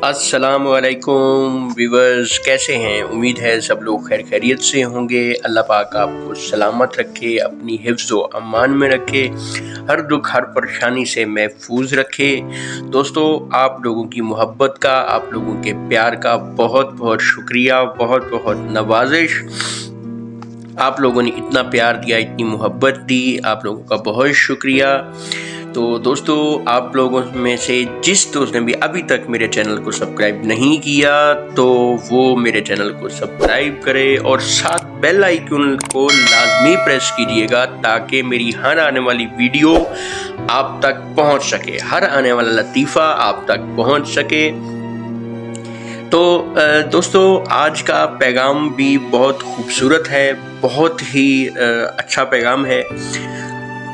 अस्सलाम वालेकुम व्यूवर्स, कैसे हैं? उम्मीद है सब लोग खैर खैरियत से होंगे। अल्लाह पाक आपको सलामत रखे, अपनी हिफ्ज़ व अमान में रखे, हर दुख हर परेशानी से महफूज रखे। दोस्तों, आप लोगों की मोहब्बत का, आप लोगों के प्यार का बहुत बहुत शुक्रिया, बहुत बहुत नवाजिश। आप लोगों ने इतना प्यार दिया, इतनी मोहब्बत दी, आप लोगों का बहुत शुक्रिया। तो दोस्तों, आप लोगों में से जिस दोस्त ने भी अभी तक मेरे चैनल को सब्सक्राइब नहीं किया तो वो मेरे चैनल को सब्सक्राइब करे और साथ बेल आइकन को लाजमी प्रेस कीजिएगा ताकि मेरी हर आने वाली वीडियो आप तक पहुंच सके, हर आने वाला लतीफ़ा आप तक पहुंच सके। तो दोस्तों, आज का पैगाम भी बहुत खूबसूरत है, बहुत ही अच्छा पैगाम है।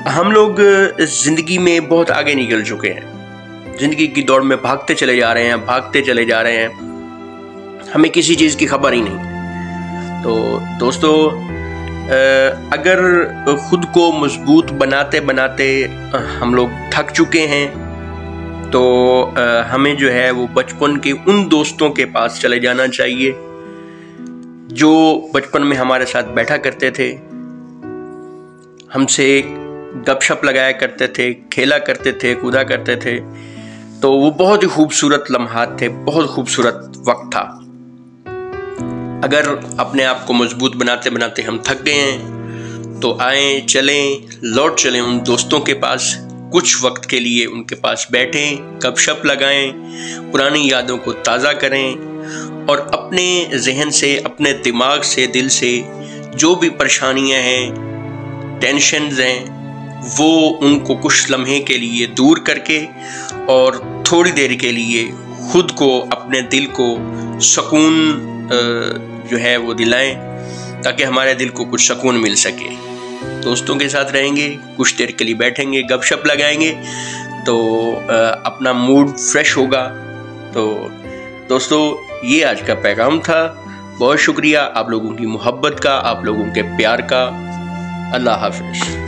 हम लोग ज़िंदगी में बहुत आगे निकल चुके हैं, ज़िंदगी की दौड़ में भागते चले जा रहे हैं, हमें किसी चीज़ की खबर ही नहीं। तो दोस्तों, अगर खुद को मजबूत बनाते बनाते हम लोग थक चुके हैं तो हमें जो है वो बचपन के उन दोस्तों के पास चले जाना चाहिए जो बचपन में हमारे साथ बैठा करते थे, हमसे गपशप लगाया करते थे, खेला करते थे, कूदा करते थे। तो वो बहुत ही खूबसूरत लम्हात थे, बहुत खूबसूरत वक्त था। अगर अपने आप को मजबूत बनाते बनाते हम थक गए हैं तो आए चलें, लौट चलें उन दोस्तों के पास, कुछ वक्त के लिए उनके पास बैठें, गपशप लगाएं, पुरानी यादों को ताज़ा करें और अपने जहन से, अपने दिमाग से, दिल से जो भी परेशानियां हैं, टेंशन्स हैं, वो उनको कुछ लम्हे के लिए दूर करके और थोड़ी देर के लिए खुद को, अपने दिल को सुकून जो है वो दिलाएं ताकि हमारे दिल को कुछ सुकून मिल सके। दोस्तों के साथ रहेंगे, कुछ देर के लिए बैठेंगे, गपशप लगाएंगे तो अपना मूड फ्रेश होगा। तो दोस्तों, ये आज का पैगाम था। बहुत शुक्रिया आप लोगों की मोहब्बत का, आप लोगों के प्यार का। अल्लाह हाफ़िज़।